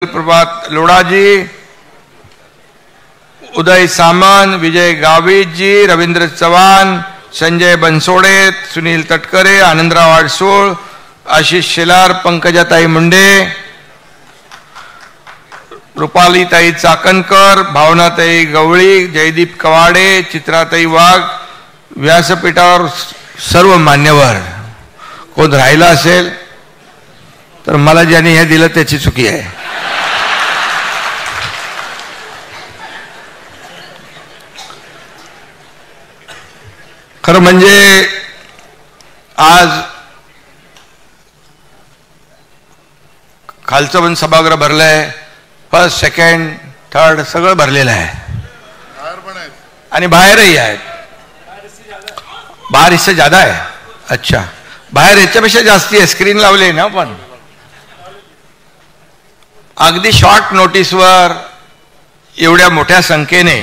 प्रभात लोढ़ाजी, उदय सामंत, विजय गावित जी, रवींद्र चव्हाण, संजय बनसोडे, सुनील तटकरे, आनंदराव आडसोळ, आशिष शेलार, पंकजाताई मुंडे, रुपालीताई चाकणकर, भावनाताई गवळी, जयदीप कवाडे, चित्राताई वाघ, व्यासपीठावर सर्व मान्यवर. कोण राहिला असेल तर मला ज्यांनी हे दिलं त्याची चुकी आहे. खरं म्हणजे आज खालचं पण सभागृह भरलंय, फर्स्ट सेकंड थर्ड सगळं भरलेलं आहे आणि बाहेरही आहेत. बाहर इससे ज्यादा आहे. अच्छा, बाहेर याच्यापेक्षा जास्ती आहे. स्क्रीन लावले ना, पण अगदी शॉर्ट नोटीसवर एवढ्या मोठ्या संख्येने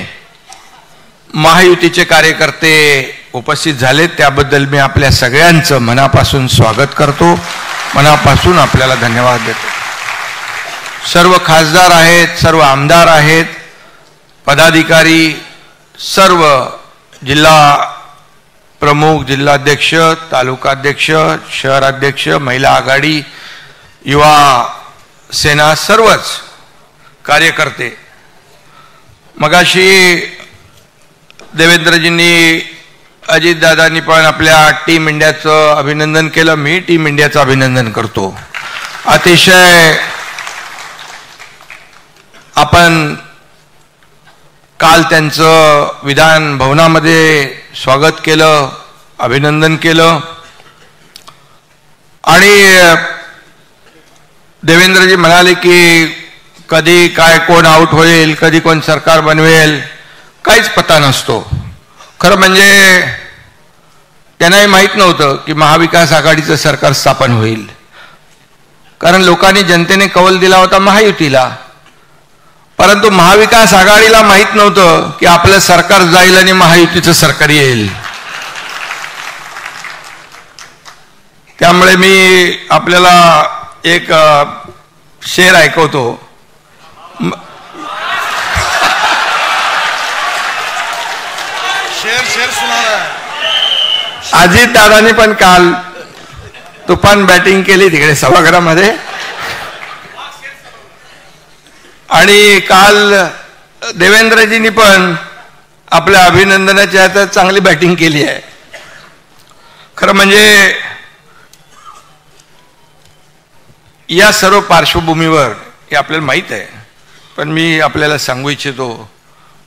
महायुतीचे कार्यकर्ते उपस्थित झाले, त्याबद्दल मी आपल्या सगळ्यांचं मनापासून स्वागत करतो, मनापासून आपल्याला धन्यवाद देतो. सर्व खासदार आहेत, सर्व आमदार आहेत, पदाधिकारी, सर्व जिल्हा प्रमुख, जिल्हाध्यक्ष, तालुकाध्यक्ष, शहराध्यक्ष, महिला आघाडी, युवा सेना, सर्वच कार्यकर्ते. मगाशी देवेंद्रजींनी, अजितदादांनी पण आपल्या टीम इंडियाचं अभिनंदन केलं. मी टीम इंडियाचं अभिनंदन करतो. अतिशय आपण काल त्यांचं विधान भवनामध्ये स्वागत केलं, अभिनंदन केलं आणि देवेंद्रजी म्हणाले की कधी काय कोण आउट होईल, कधी कोण सरकार बनवेल, काहीच पत्ता नसतो. खरं म्हणजे त्यांनाही माहीत नव्हतं की महाविकास आघाडीचं सरकार स्थापन होईल, कारण लोकांनी, जनतेने कौल दिला होता महायुतीला. परंतु महाविकास आघाडीला माहीत नव्हतं की आपलं सरकार जाईल आणि महायुतीचं सरकार येईल. त्यामुळे मी आपल्याला एक शेर ऐकवतो. अजित दादांनी पण काल तुफान बॅटिंग केली तिकडे सभागृहामध्ये आणि काल देवेंद्रजींनी पण आपल्या अभिनंदनाच्या हातात चांगली बॅटिंग केली आहे. खरं म्हणजे या सर्व पार्श्वभूमीवर हे आपल्याला माहीत आहे, पण मी आपल्याला सांगू इच्छितो,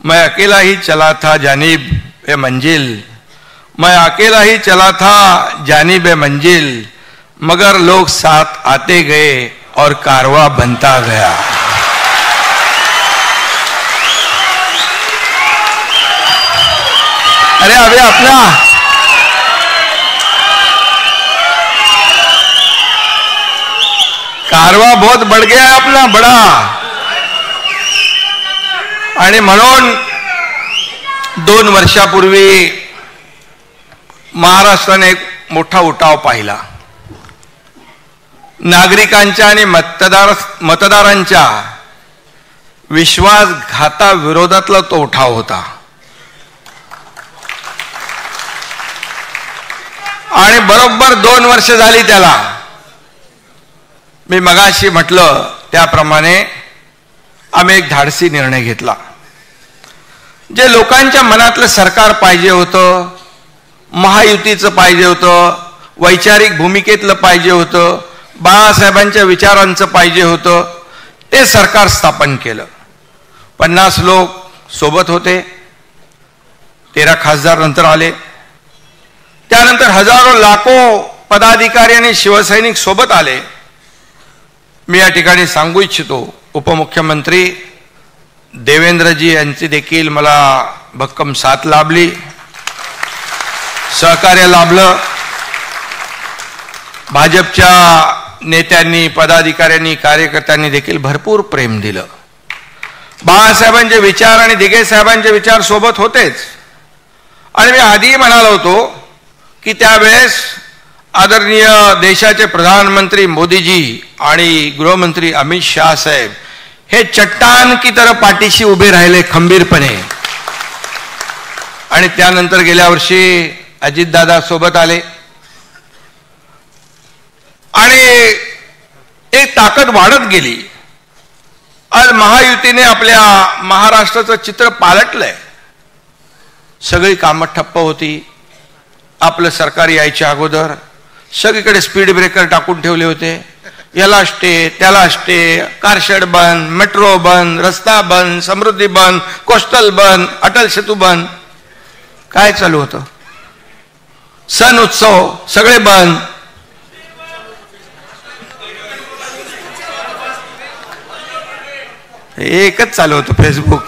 मैं अकेला ही चला था जानिब ए मंजिल, मैं अकेला ही चला था जानिब ए मंजिल, मगर लोग साथ आते गए और कारवा बनता गया. अरे अभी अपना कारवा बहुत बढ़ गया है अपना, बड़ा. आणि म्हणून 2 वर्षापूर्वी महाराष्ट्राने एक मोठा उठाव पाहिला. नागरिकांच्या आणि मतदारांच्या विश्वासघाताविरोधातला तो उठाव होता. आणि बरोबर 2 वर्ष झाली त्याला. मी मगाशी म्हटलं त्याप्रमाणे आम्ही एक धाडसी निर्णय घेतला. जे लोकांच्या मनातलं सरकार पाहिजे होतं, महायुतीचं पाहिजे होतं, वैचारिक भूमिकेतलं पाहिजे होतं, बाळासाहेबांच्या विचारांचं पाहिजे होतं, ते सरकार स्थापन केलं. 50 लोक सोबत होते, 13 खासदार नंतर आले. त्यानंतर हजारो लाखो पदाधिकारी आणि शिवसैनिक सोबत आले. मी या ठिकाणी सांगू इच्छितो, उपमुख्यमंत्री देवेंद्रजी यांची देखील मला भक्कम साथ लाभली, सहकार्य लाभलं. भाजपच्या नेत्यांनी, पदाधिकाऱ्यांनी, कार्यकर्त्यांनी देखील भरपूर प्रेम दिलं. बाळासाहेबांचे विचार आणि दिघे साहेबांचे विचार सोबत होतेच. आणि मी आधी म्हणालो होतो की त्यावेळेस आदरणीय देशाचे प्रधानमंत्री मोदीजी आणि गृहमंत्री अमित शाह साहेब हे चट्टान की तरह पाठीशी उभे राहिले खंबीरपणे. आणि त्यानंतर गेल्या वर्षी अजितदादा सोबत आले आणि एक ताकद वाढत गेली. आज महायुतीने आपल्या महाराष्ट्राचं चित्र पालटलंय. सगळी कामं ठप्प होती. आपलं सरकार यायच्या अगोदर सगळीकडे स्पीड ब्रेकर टाकून ठेवले होते. याला स्टे, त्याला स्टे, कारशेड बंद, मेट्रो बंद, रस्ता बंद, समृद्धी बंद, कोस्टल बंद, अटल सेतू बंद. काय चालू होतं? सण उत्सव सगळे बंद. एकच चालू होतं, फेसबुक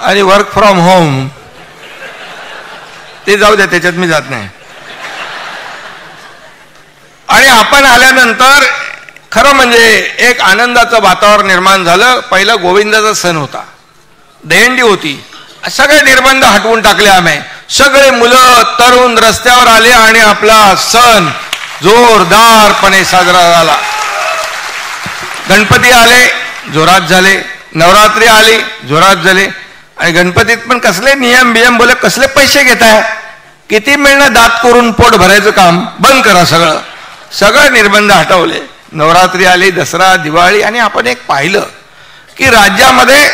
आणि वर्क फ्रॉम होम. ते जाऊ द्या, त्याच्यात मी जात नाही. आणि आपण आल्यानंतर खरं म्हणजे एक आनंदाचं वातावरण निर्माण झालं. पहिला गोविंदाचा सण होता, दहीहंडी होती. सगळे निर्बंध हटवून टाकले आम्ही. सगळे मुलं तरुण रस्त्यावर आले आणि आपला सण जोरदारपणे साजरा झाला. गणपती आले, जोरात झाले. नवरात्री आली, जोरात झाले. आणि गणपतीत पण कसले नियम बियम, बोले कसले पैसे घेताय, किती मिळणं दात करून पोट भरायचं काम बंद करा. सगळं निर्बंध हटवले. नवरात्री आली, दसरा, दिवाळी. आणि आपण एक पाहिलं की राज्यामध्ये